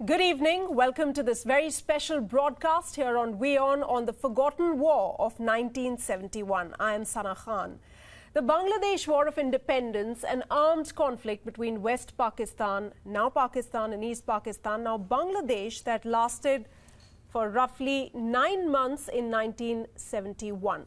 Good evening. Welcome to this very special broadcast here on WION on the forgotten war of 1971. I am Sana Khan. The Bangladesh War of Independence, an armed conflict between West Pakistan, now Pakistan, and East Pakistan, now Bangladesh, that lasted for roughly 9 months in 1971.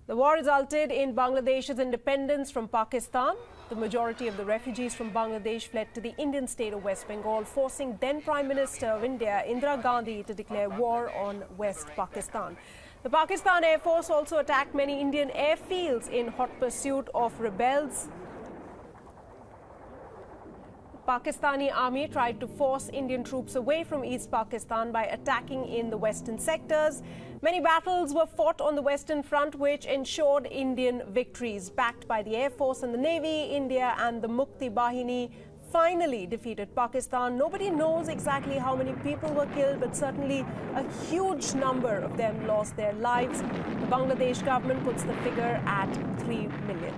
The war resulted in Bangladesh's independence from Pakistan. The majority of the refugees from Bangladesh fled to the Indian state of West Bengal, forcing then Prime Minister of India, Indira Gandhi, to declare war on West Pakistan. The Pakistan Air Force also attacked many Indian airfields in hot pursuit of rebels. The Pakistani army tried to force Indian troops away from East Pakistan by attacking in the western sectors. Many battles were fought on the Western Front, which ensured Indian victories. Backed by the Air Force and the Navy, India and the Mukti Bahini finally defeated Pakistan. Nobody knows exactly how many people were killed, but certainly a huge number of them lost their lives. The Bangladesh government puts the figure at 3 million.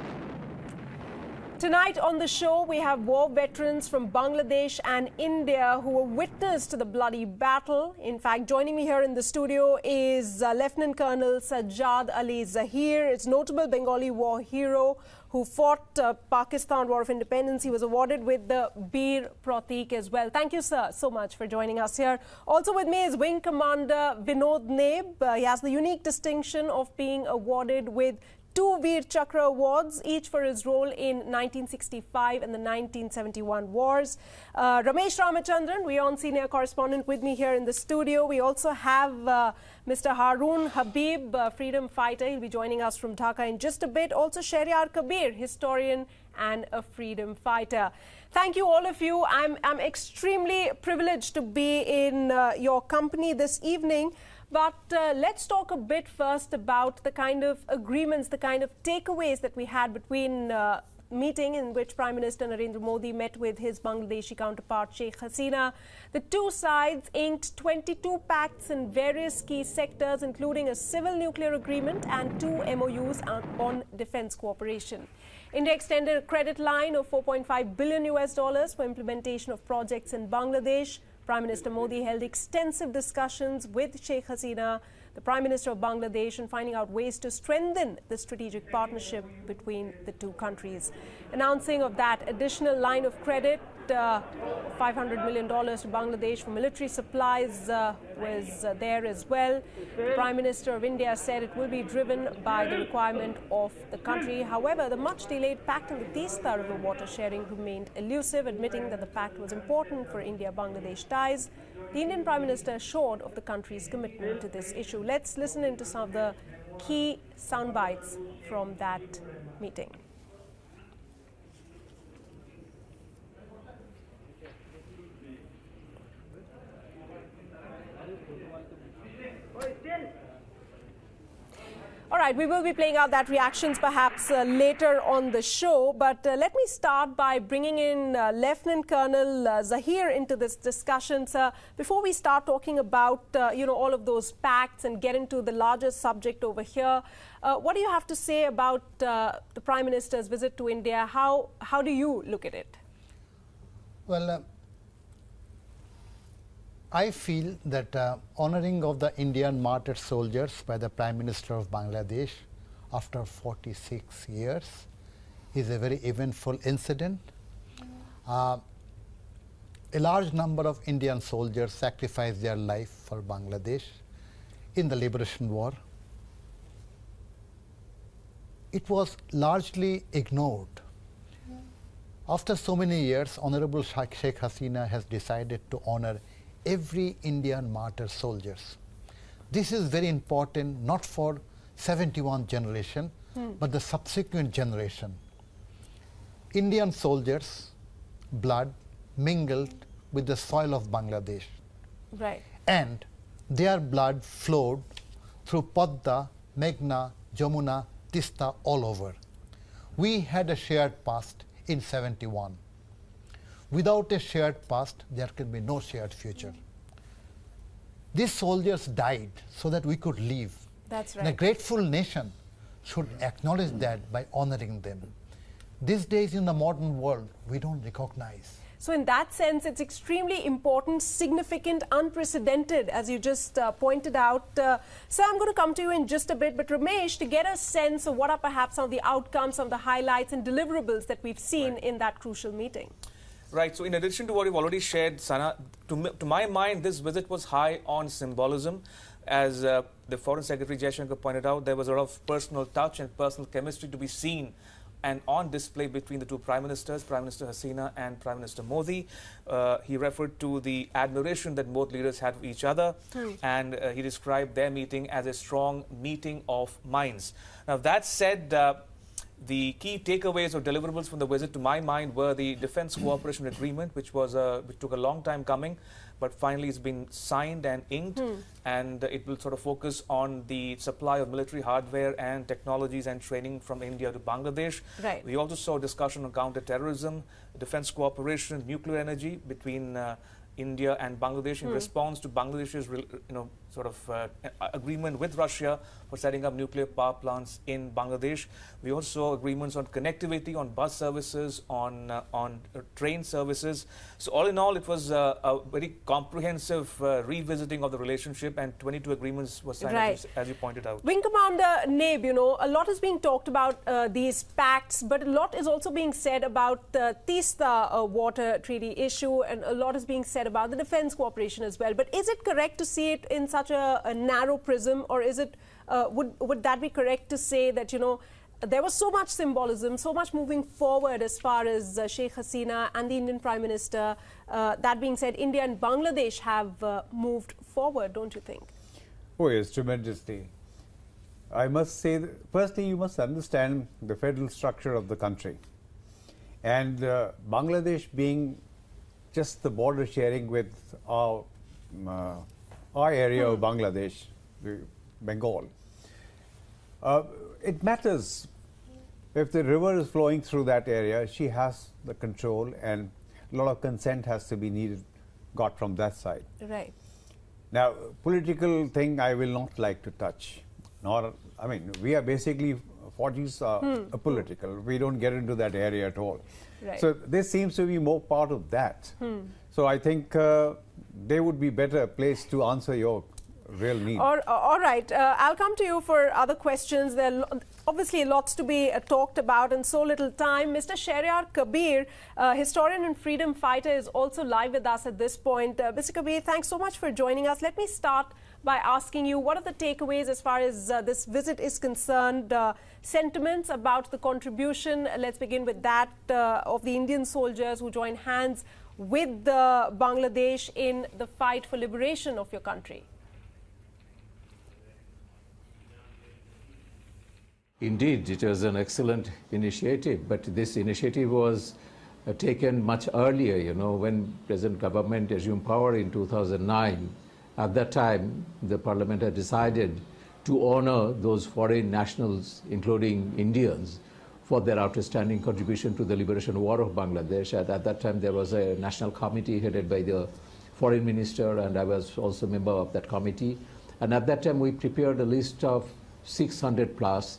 Tonight on the show, we have war veterans from Bangladesh and India who were witness to the bloody battle. In fact, joining me here in the studio is Lieutenant Colonel Sajjad Ali Zahir. It's notable Bengali war hero who fought Pakistan War of Independence. He was awarded with the Bir Pratik as well. Thank you, sir, so much for joining us here. Also with me is Wing Commander Vinod Neb. He has the unique distinction of being awarded with 2 Veer Chakra awards, each for his role in 1965 and the 1971 wars. Ramesh Ramachandran, WION senior correspondent, with me here in the studio. We also have Mr. Haroon Habib, freedom fighter. He'll be joining us from Dhaka in just a bit. Also Shehryar Kabir, historian and a freedom fighter. Thank you, all of you. I'm extremely privileged to be in your company this evening. But let's talk a bit first about the kind of agreements, the kind of takeaways that we had between meeting in which Prime Minister Narendra Modi met with his Bangladeshi counterpart Sheikh Hasina. The two sides inked 22 pacts in various key sectors, including a civil nuclear agreement and 2 MOUs on defense cooperation. India extended a credit line of $4.5 billion for implementation of projects in Bangladesh. Prime Minister Modi held extensive discussions with Sheikh Hasina, the Prime Minister of Bangladesh, and finding out ways to strengthen the strategic partnership between the two countries. Announcing of that additional line of credit, $500 million to Bangladesh for military supplies was there as well. The Prime Minister of India said it will be driven by the requirement of the country. However, the much delayed pact on the Teesta River water sharing remained elusive, admitting that the pact was important for India-Bangladesh ties. The Indian Prime Minister assured of the country's commitment to this issue. Let's listen into some of the key sound bites from that meeting. All right, we will be playing out that reactions perhaps later on the show, but let me start by bringing in Lieutenant Colonel Zahir into this discussion. Sir, before we start talking about all of those pacts and get into the larger subject over here, what do you have to say about the Prime Minister's visit to India? How do you look at it? Well, I feel that honoring of the Indian martyr soldiers by the Prime Minister of Bangladesh after 46 years is a very eventful incident. A large number of Indian soldiers sacrificed their life for Bangladesh in the liberation war. It was largely ignored. After so many years, Honorable Sheikh Hasina has decided to honor every Indian martyr soldiers. This is very important, not for 71 generation, but the subsequent generation. Indian soldiers' blood mingled with the soil of Bangladesh. Right. And their blood flowed through Padma, Meghna, Jamuna, Teesta all over. We had a shared past in 71. Without a shared past, there can be no shared future. These soldiers died so that we could live. That's right. And a grateful nation should acknowledge that by honoring them. These days in the modern world, we don't recognize. So in that sense, it's extremely important, significant, unprecedented, as you just pointed out. So I'm going to come to you in just a bit, but Ramesh, to get a sense of what are perhaps some of the outcomes, some of the highlights and deliverables that we've seen in that crucial meeting. Right. So in addition to what you've already shared, Sana, to my mind, this visit was high on symbolism. As the Foreign Secretary Jaishankar pointed out, there was a lot of personal touch and personal chemistry to be seen and on display between the two Prime Ministers, Prime Minister Hasina and Prime Minister Modi. He referred to the admiration that both leaders had for each other, and he described their meeting as a strong meeting of minds. Now, that said, the key takeaways or deliverables from the visit, to my mind, were the Defence Cooperation Agreement, which took a long time coming, but finally it's been signed and inked, and it will sort of focus on the supply of military hardware and technologies and training from India to Bangladesh. Right. We also saw discussion on counter-terrorism, defence cooperation, nuclear energy between India and Bangladesh in response to Bangladesh's agreement with Russia for setting up nuclear power plants in Bangladesh. We also saw agreements on connectivity, on bus services, on train services. So all in all, it was a very comprehensive revisiting of the relationship, and 22 agreements were signed, as you pointed out. Wing Commander Nabe, you know, a lot is being talked about these pacts, but a lot is also being said about the Teesta water treaty issue, and a lot is being said about the defence cooperation as well. But is it correct to see it in such a narrow prism, or is it would that be correct to say that, you know, there was so much symbolism, so much moving forward as far as Sheikh Hasina and the Indian Prime Minister? That being said, India and Bangladesh have moved forward, don't you think? Oh yes, tremendously. I must say, firstly, you must understand the federal structure of the country. And Bangladesh being just the border sharing with our area of Bangladesh, Bengal. It matters. If the river is flowing through that area, she has the control, and a lot of consent has to be got from that side. Right. Now, political thing I will not like to touch. I mean, we are basically 40s political. We don't get into that area at all. Right. So this seems to be more part of that. So I think they would be better placed to answer your real need. All right. I'll come to you for other questions. There are obviously lots to be talked about and so little time. Mr. Shehryar Kabir, historian and freedom fighter, is also live with us at this point. Mr. Kabir, thanks so much for joining us. Let me start by asking you, what are the takeaways as far as this visit is concerned? Sentiments about the contribution, let's begin with that, of the Indian soldiers who join hands with Bangladesh in the fight for liberation of your country. Indeed, it was an excellent initiative, but this initiative was taken much earlier, you know, when present government assumed power in 2009. At that time, the parliament had decided to honor those foreign nationals, including Indians, for their outstanding contribution to the liberation war of Bangladesh. And at that time, there was a national committee headed by the foreign minister, and I was also a member of that committee. And at that time, we prepared a list of 600 plus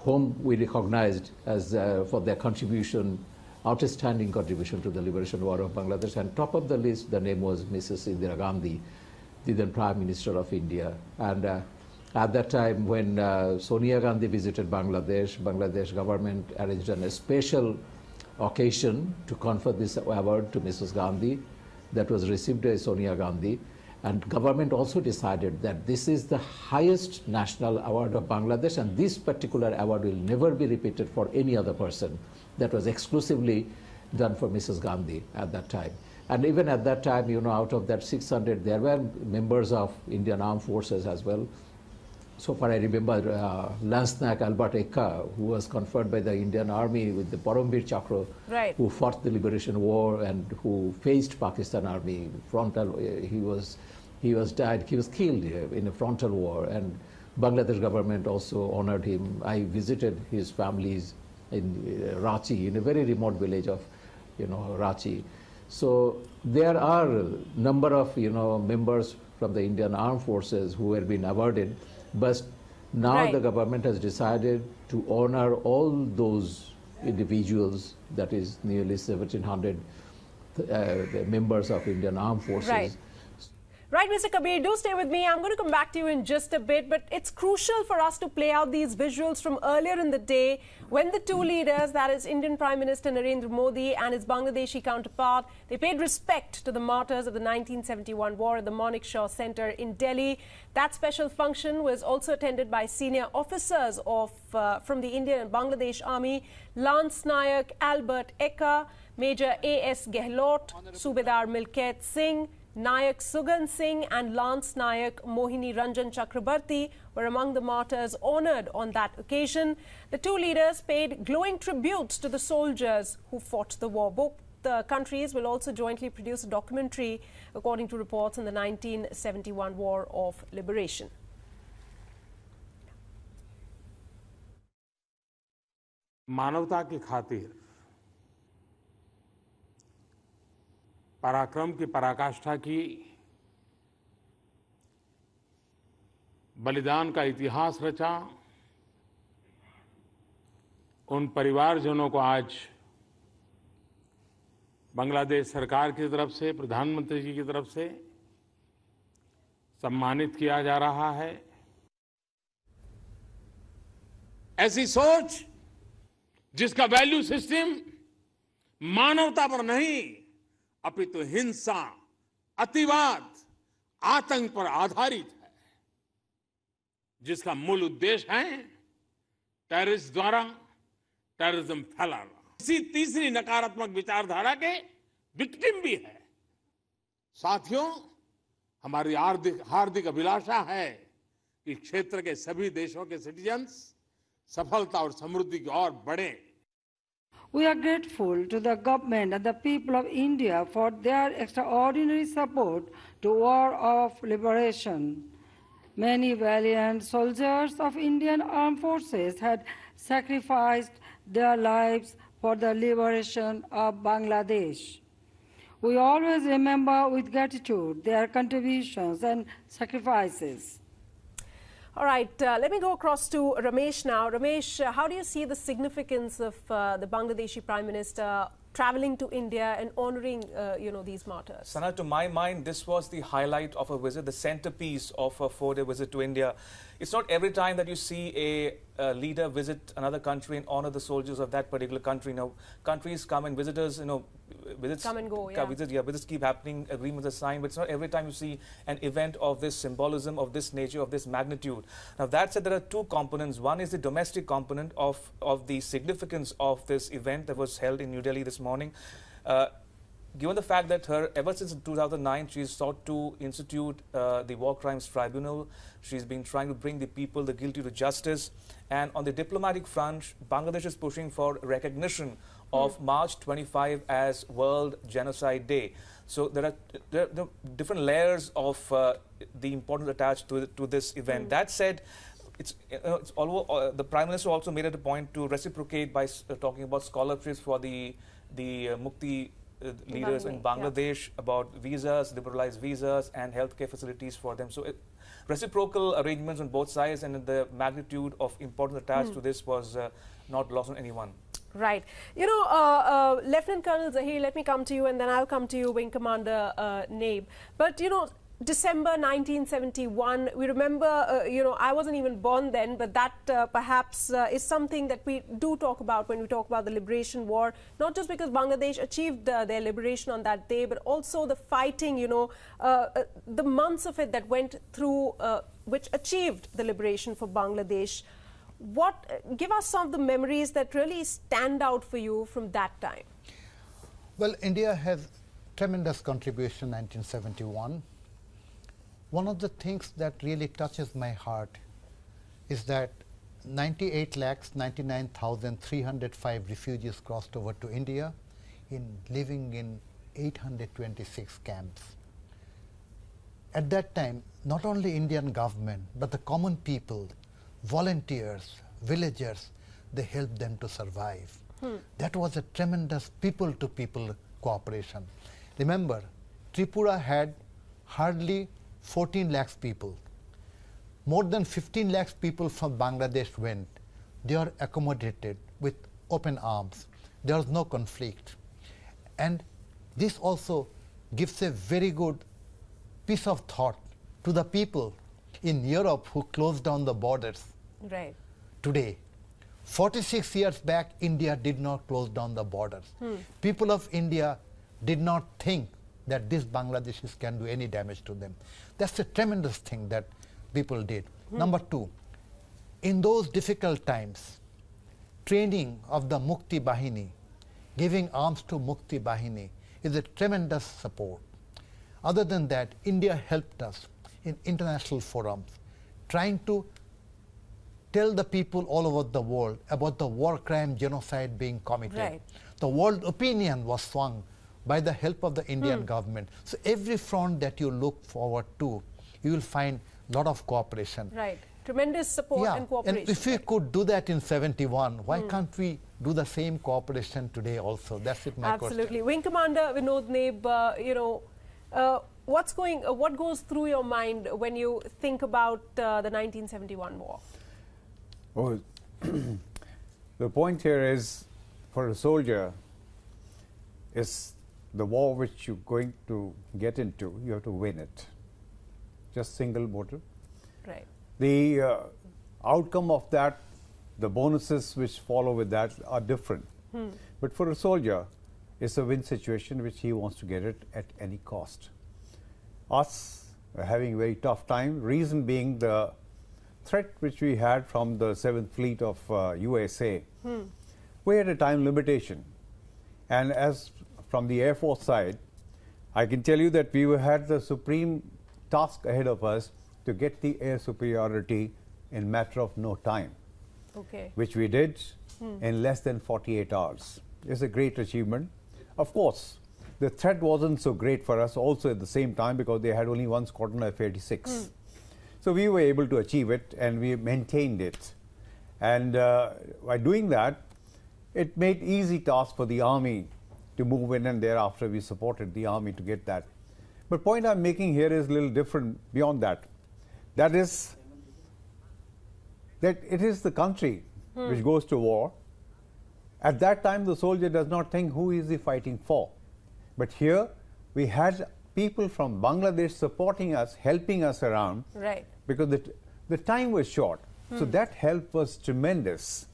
whom we recognized as for their contribution, outstanding contribution to the liberation war of Bangladesh. And top of the list, the name was Mrs. Indira Gandhi, the then Prime Minister of India. And at that time, when Sonia Gandhi visited Bangladesh, Bangladesh government arranged a special occasion to confer this award to Mrs. Gandhi that was received by Sonia Gandhi. And government also decided that this is the highest national award of Bangladesh, and this particular award will never be repeated for any other person. That was exclusively done for Mrs. Gandhi at that time. And even at that time, you know, out of that 600, there were members of Indian Armed Forces as well. So far I remember Lance Naik Albert Ekka, who was conferred by the Indian Army with the Paramveer Chakra, right, who fought the liberation war and who faced Pakistan Army frontal. He was killed in a frontal war, and Bangladesh government also honored him. I visited his families in Ranchi, in a very remote village of, you know, Ranchi. So there are a number of, you know, members from the Indian Armed Forces who have been awarded, but now the government has decided to honor all those individuals, that is nearly 1,700 the members of Indian Armed Forces. Right. Right, Mr. Kabir, do stay with me. I'm going to come back to you in just a bit, but it's crucial for us to play out these visuals from earlier in the day when the two leaders, that is Indian Prime Minister Narendra Modi and his Bangladeshi counterpart, they paid respect to the martyrs of the 1971 war at the Manik Shah Center in Delhi. That special function was also attended by senior officers of from the Indian and Bangladesh Army, Lance Nayak Albert Eka, Major A.S. Gehlot, Subedar Milket Singh, Nayak Sugan Singh and Lance Nayak Mohini Ranjan Chakrabarti were among the martyrs honoured on that occasion. The two leaders paid glowing tributes to the soldiers who fought the war. Both the countries will also jointly produce a documentary, according to reports, on the 1971 War of Liberation. मानवता की खातिर पराक्रम की पराकाष्ठा की, बलिदान का इतिहास रचा, उन परिवारजनों को आज बांग्लादेश सरकार की तरफ से, प्रधानमंत्री जी की तरफ से सम्मानित किया जा रहा है। ऐसी सोच जिसका वैल्यू सिस्टम मानवता पर नहीं अपितु हिंसा, अतिवाद, आतंक पर आधारित है, जिसका मूल उद्देश्य है टेररिस्ट द्वारा टेररिज्म फैलाना। इसी तीसरी नकारात्मक विचारधारा के विक्टिम भी है। साथियों, हमारी हार्दिक अभिलाषा है कि क्षेत्र के सभी देशों के सिटीजन्स सफलता और समृद्धि की ओर बढ़ें। We are grateful to the government and the people of India for their extraordinary support to war of liberation. Many valiant soldiers of Indian Armed Forces had sacrificed their lives for the liberation of Bangladesh. We always remember with gratitude their contributions and sacrifices. All right, let me go across to Ramesh now. Ramesh, how do you see the significance of the Bangladeshi Prime Minister traveling to India and honouring, these martyrs? Sana, to my mind, this was the highlight of a visit, the centerpiece of a 4-day visit to India. It's not every time that you see a leader visit another country and honour the soldiers of that particular country. Now, countries come and visitors, visits come and go, yeah. Visits keep happening, agreements are signed, but it's not every time you see an event of this symbolism, of this nature, of this magnitude. Now, that said, there are two components. One is the domestic component of the significance of this event that was held in New Delhi this morning. Given the fact that ever since 2009, she's sought to institute the War Crimes Tribunal. She's been trying to bring the people, the guilty, to justice. And on the diplomatic front, Bangladesh is pushing for recognition of March 25 as World Genocide Day. So there are different layers of the importance attached to this event. That said, the Prime Minister also made it a point to reciprocate by talking about scholarships for the Mukti leaders in Bangladesh, about visas, liberalized visas and healthcare facilities for them. So reciprocal arrangements on both sides, and the magnitude of importance attached to this was not lost on anyone. Right. Lieutenant Colonel Zahir, let me come to you and then I'll come to you, Wing Commander Naib. But, December 1971, we remember, I wasn't even born then, but that perhaps is something that we do talk about when we talk about the liberation war, not just because Bangladesh achieved their liberation on that day, but also the fighting, the months of it that went through, which achieved the liberation for Bangladesh. Give us some of the memories that really stand out for you from that time. Well, India has tremendous contribution in 1971. One of the things that really touches my heart is that 98,99,305 refugees crossed over to India, living in 826 camps. At that time, not only Indian government, but the common people, volunteers, villagers, they helped them to survive. That was a tremendous people-to-people cooperation. Remember, Tripura had hardly 14 lakhs people. More than 15 lakhs people from Bangladesh went. They are accommodated with open arms. There was no conflict. And this also gives a very good piece of thought to the people in Europe who closed down the borders Right. today. 46 years back, India did not close down the borders. People of India did not think that these Bangladeshis can do any damage to them. That's a tremendous thing that people did. Number two, in those difficult times, training of the Mukti Bahini, giving arms to Mukti Bahini is a tremendous support. Other than that, India helped us in international forums, trying to tell the people all over the world about the war crime genocide being committed. Right. The world opinion was swung by the help of the Indian government. So every front that you look forward to, you will find a lot of cooperation. Right. Tremendous support and cooperation. And if we could do that in 71, why can't we do the same cooperation today also? That's it, my question. Absolutely. Wing Commander Vinod Neb, what goes through your mind when you think about the 1971 war? Oh, the point here is, for a soldier, is the war which you're going to get into, you have to win it. Just single motive. Right. The outcome of that, the bonuses which follow with that are different. But for a soldier, it's a win situation which he wants to get it at any cost. Us are having a very tough time, reason being the threat which we had from the 7th Fleet of USA. We had a time limitation. And as from the Air Force side, I can tell you that we had the supreme task ahead of us to get the air superiority in matter of no time, which we did in less than 48 hours. It's a great achievement. Of course, the threat wasn't so great for us also at the same time, because they had only one squadron F-86. So we were able to achieve it, and we maintained it. And by doing that, it made easy task for the army to move in, and thereafter we supported the army to get that. But point I'm making here is a little different beyond that. That is, that it is the country which goes to war. At that time, the soldier does not think who is he fighting for. But here, we had people from Bangladesh supporting us, helping us around, Right. because the time was short. So that help was tremendous.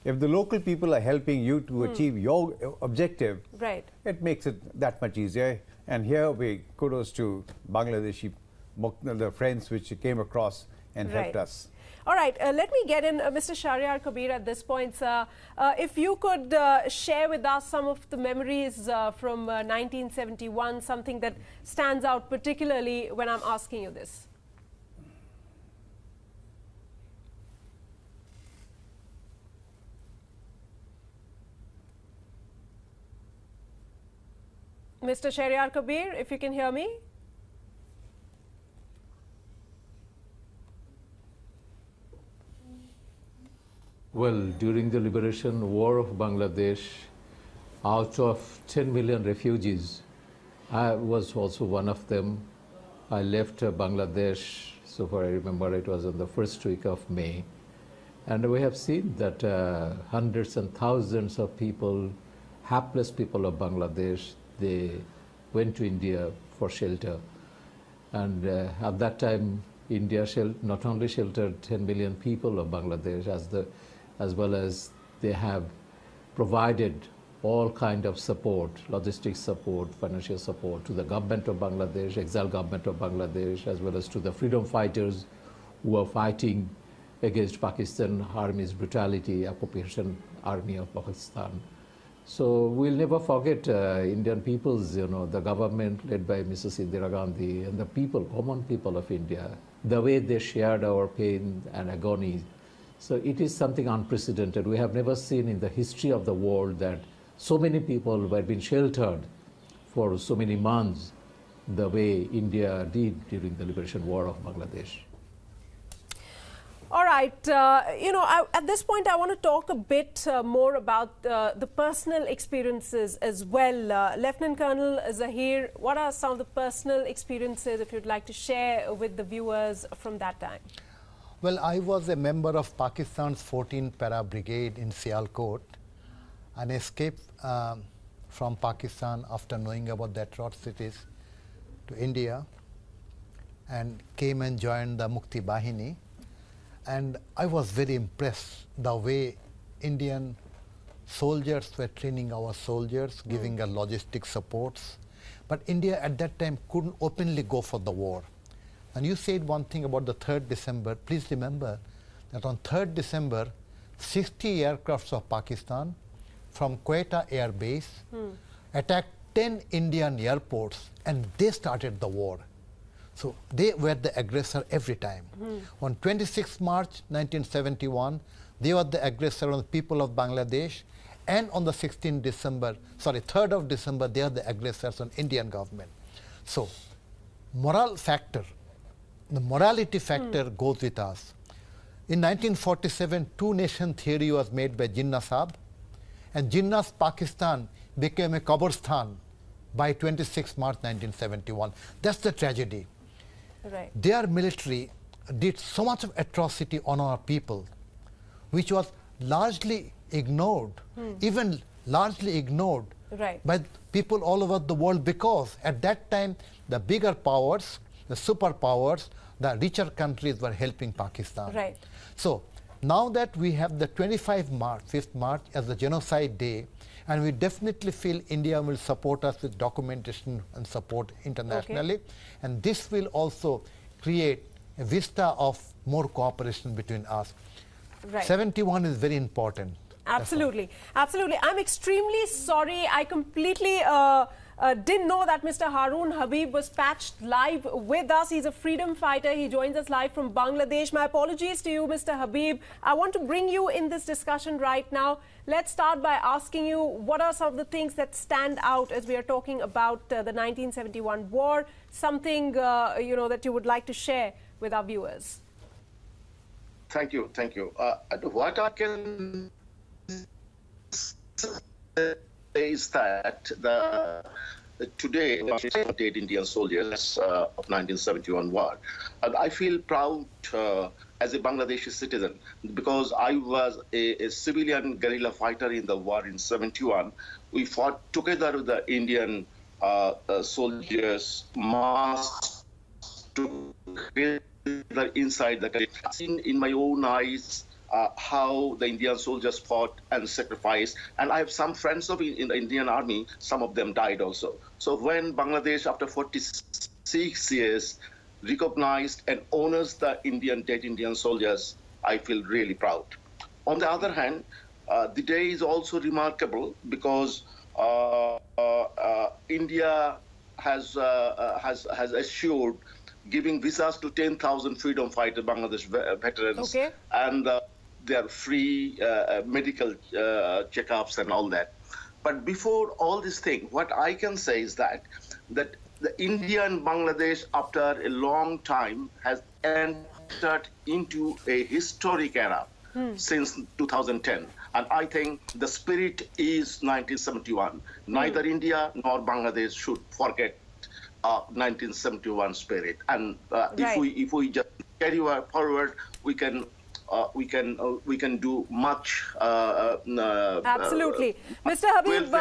If the local people are helping you to achieve your objective, Right. it makes it that much easier. And here we kudos to Bangladeshi, the friends which came across and helped us. All right, let me get in Mr. Shahryar Kabir at this point, sir. If you could share with us some of the memories from 1971, something that stands out particularly when I'm asking you this. Mr. Shahryar Kabir, if you can hear me. Well, during the liberation war of Bangladesh, out of 10 million refugees, I was also one of them. I left Bangladesh, so far I remember it was in the first week of May. And we have seen that hundreds and thousands of people, hapless people of Bangladesh, they went to India for shelter. And at that time, India not only sheltered 10 million people of Bangladesh, as well as they have provided all kind of support, logistics support, financial support to the government of Bangladesh, exiled government of Bangladesh, as well as to the freedom fighters who are fighting against Pakistan Army's brutality, occupation army of Pakistan. So we'll never forget Indian peoples, the government led by Mrs. Indira Gandhi and the people, common people of India, the way they shared our pain and agony. So it is something unprecedented. We have never seen in the history of the world that so many people were being sheltered for so many months the way India did during the liberation war of Bangladesh. All right, at this point, I want to talk a bit more about the personal experiences as well. Lieutenant Colonel Zahir, what are some of the personal experiences, if you'd like to share with the viewers from that time? Well, I was a member of Pakistan's 14th Para Brigade in Sialkot and escaped from Pakistan after knowing about the atrocities to India and came and joined the Mukti Bahini. And I was very impressed the way Indian soldiers were training our soldiers, giving us logistic supports. But India at that time couldn't openly go for the war. And you said one thing about the 3rd December. Please remember that on 3rd December, 60 aircrafts of Pakistan from Quetta Air Base attacked 10 Indian airports, and they started the war. So they were the aggressor every time. On 26 March 1971, they were the aggressor on the people of Bangladesh, and on the 3rd of December, they are the aggressors on Indian government. So moral factor, the morality factor goes with us. In 1947, two-nation theory was made by Jinnah Sahab, and Jinnah's Pakistan became a Qabristan by 26 March 1971. That's the tragedy. Right. Their military did so much of atrocity on our people, which was largely ignored, even largely ignored by people all over the world, because at that time the bigger powers, the superpowers, the richer countries were helping Pakistan. Right. So now that we have the 5th March as the genocide day, and we definitely feel India will support us with documentation and support internationally, and this will also create a vista of more cooperation between us. Right. 71 is very important. Absolutely. Absolutely. I'm extremely sorry. I completely didn't know that Mr. Haroon Habib was patched live with us. He's a freedom fighter. He joins us live from Bangladesh. My apologies to you, Mr. Habib. I want to bring you in this discussion right now. Let's start by asking you, what are some of the things that stand out as we are talking about the 1971 war? Something that you would like to share with our viewers. Thank you. Thank you. What I can say is that today, dead Indian soldiers of 1971 war, and I feel proud as a Bangladeshi citizen, because I was a civilian guerrilla fighter in the war in 71. We fought together with the Indian soldiers, massed together inside the country. I've seen in my own eyes how the Indian soldiers fought and sacrificed. And I have some friends in the Indian army, some of them died also. So when Bangladesh, after 46 years, recognized and honors the dead Indian soldiers, I feel really proud. On the other hand, the day is also remarkable because India has assured giving visas to 10,000 freedom fighter Bangladesh veterans, and their free medical checkups and all that. But before all this thing, what I can say is that the India and Bangladesh, after a long time, has entered into a historic era since 2010. And I think the spirit is 1971. Neither India nor Bangladesh should forget 1971 spirit. And if we just carry forward, we can do much. Absolutely. Mr. Habib,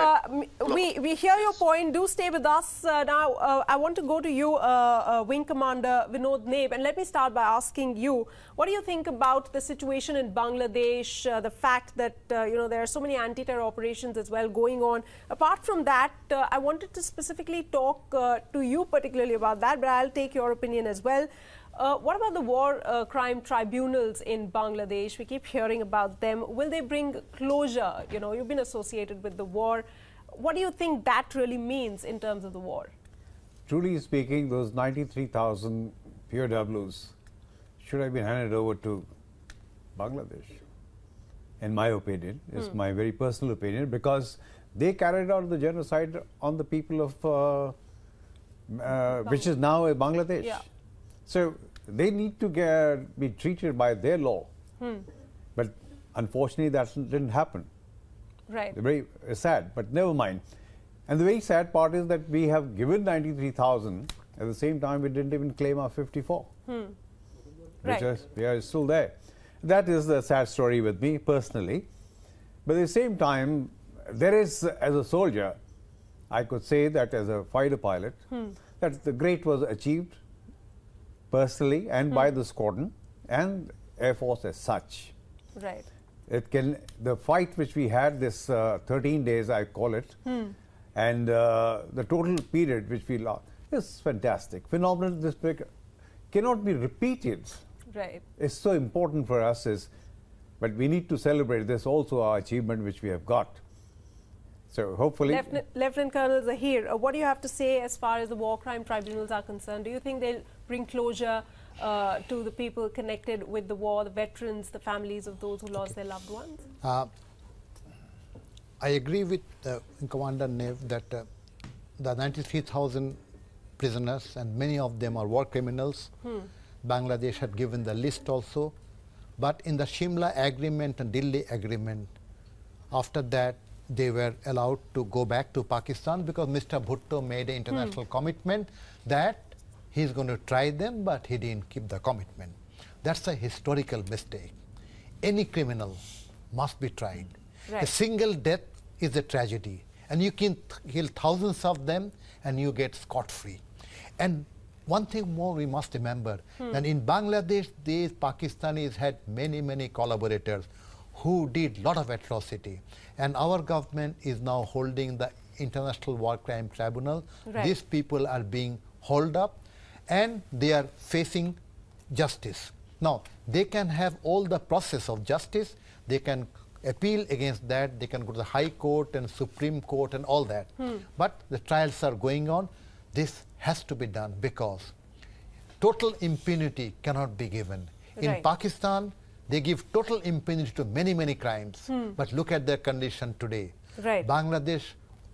we hear your point. Do stay with us. Now, I want to go to you, Wing Commander Vinod Neb, and let me start by asking you, what do you think about the situation in Bangladesh, the fact that, there are so many anti-terror operations as well going on? Apart from that, I wanted to specifically talk to you particularly about that, but I'll take your opinion as well. What about the war crime tribunals in Bangladesh? We keep hearing about them. Will they bring closure? You've been associated with the war. What do you think that really means in terms of the war? Truly speaking, those 93,000 POWs should have been handed over to Bangladesh, in my opinion. It's my very personal opinion, because they carried out the genocide on the people of, which is now Bangladesh. Yeah. So they need to be treated by their law. But unfortunately, that didn't happen. Right. Very sad, but never mind. And the very sad part is that we have given 93,000. At the same time, we didn't even claim our 54. Which we are still there. That is the sad story with me personally. But at the same time, there is, as a soldier, I could say that as a fighter pilot, that the great was achieved personally and by the squadron and Air Force as such. Right. The fight which we had this 13 days, I call it, and the total period which we lost is fantastic, phenomenal. This cannot be repeated. Right. It's so important for us, but we need to celebrate this also, our achievement which we have got. So hopefully... Lieutenant Colonel Zahir, what do you have to say as far as the war crime tribunals are concerned? Do you think they'll bring closure to the people connected with the war, the veterans, the families of those who lost their loved ones? I agree with Commander Nev that the 93,000 prisoners, and many of them are war criminals. Bangladesh had given the list also. But in the Shimla agreement and Delhi agreement, after that, they were allowed to go back to Pakistan because Mr. Bhutto made an international commitment that he's going to try them, but he didn't keep the commitment. That's a historical mistake. Any criminal must be tried. Right. A single death is a tragedy, and you can kill thousands of them and you get scot-free. And one thing more we must remember, that in Bangladesh, these Pakistanis had many collaborators who did a lot of atrocity. And our government is now holding the International War Crime Tribunal. Right. These people are being held up and they are facing justice. Now, they can have all the process of justice. They can appeal against that. They can go to the High Court and Supreme Court and all that. But the trials are going on. This has to be done because total impunity cannot be given. Right. In Pakistan, they give total impunity to many crimes. But look at their condition today. Right. Bangladesh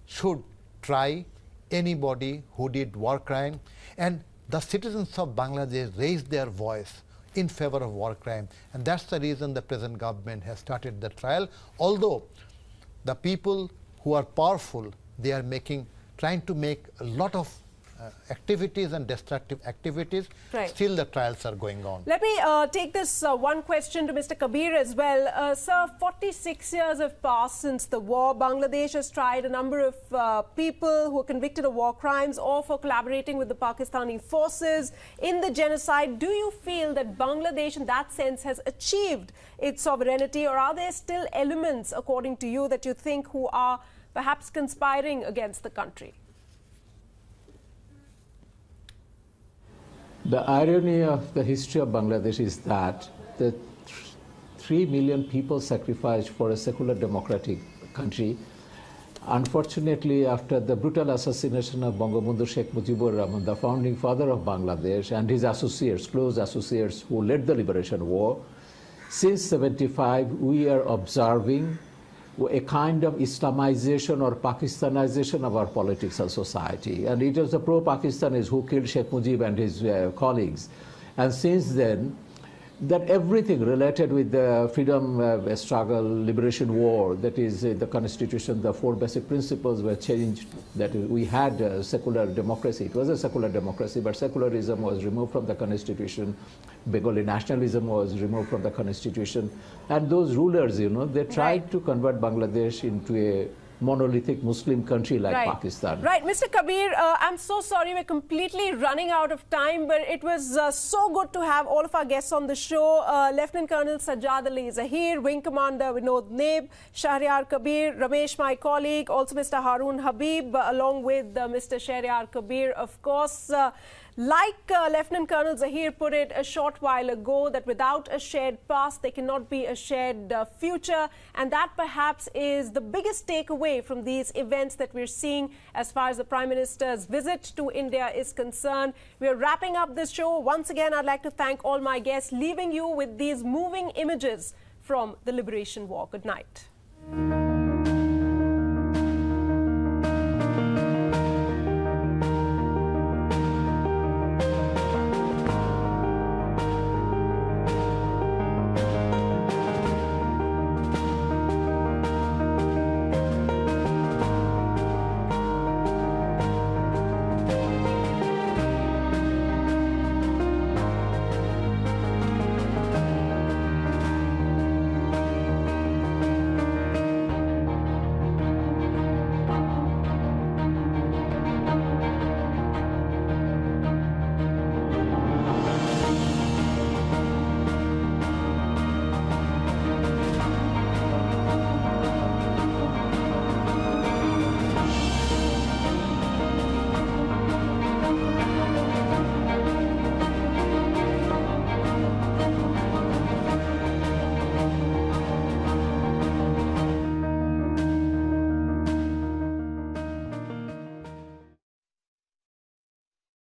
should try anybody who did war crime, and the citizens of Bangladesh raised their voice in favor of war crime, and that's the reason the present government has started the trial. Although the people who are powerful, they are trying to make a lot of activities and destructive activities. Right. Still the trials are going on. Let me take this one question to Mr. Kabir as well. Sir, 46 years have passed since the war. Bangladesh has tried a number of people who are convicted of war crimes or for collaborating with the Pakistani forces in the genocide. Do you feel that Bangladesh in that sense has achieved its sovereignty, or are there still elements, according to you, that you think who are perhaps conspiring against the country? The irony of the history of Bangladesh is that the 3 million people sacrificed for a secular democratic country. Unfortunately, after the brutal assassination of Bangabandhu Sheikh Mujibur Rahman, the founding father of Bangladesh, and his associates, close associates who led the liberation war, since 1975 we are observing a kind of Islamization or Pakistanization of our politics and society. And it was the pro-Pakistanis who killed Sheikh Mujib and his colleagues. And since then, that everything related with the freedom struggle, liberation war, that is the constitution, the 4 basic principles were changed, that we had secular democracy. It was a secular democracy, but secularism was removed from the constitution. Bengali nationalism was removed from the constitution. And those rulers, you know, they tried to convert Bangladesh into a monolithic Muslim country like Pakistan. Right. Mr. Kabir, I'm so sorry we're completely running out of time, but it was so good to have all of our guests on the show. Lieutenant Colonel Sajjad Ali Zahir, Wing Commander Vinod Neb, Shahryar Kabir, Ramesh, my colleague, also Mr. Harun Habib, along with Mr. Shahryar Kabir, of course. Like Lieutenant Colonel Zahir put it a short while ago, that without a shared past, there cannot be a shared future. And that perhaps is the biggest takeaway from these events that we're seeing as far as the Prime Minister's visit to India is concerned. We're wrapping up this show. Once again, I'd like to thank all my guests, leaving you with these moving images from the Liberation War. Good night.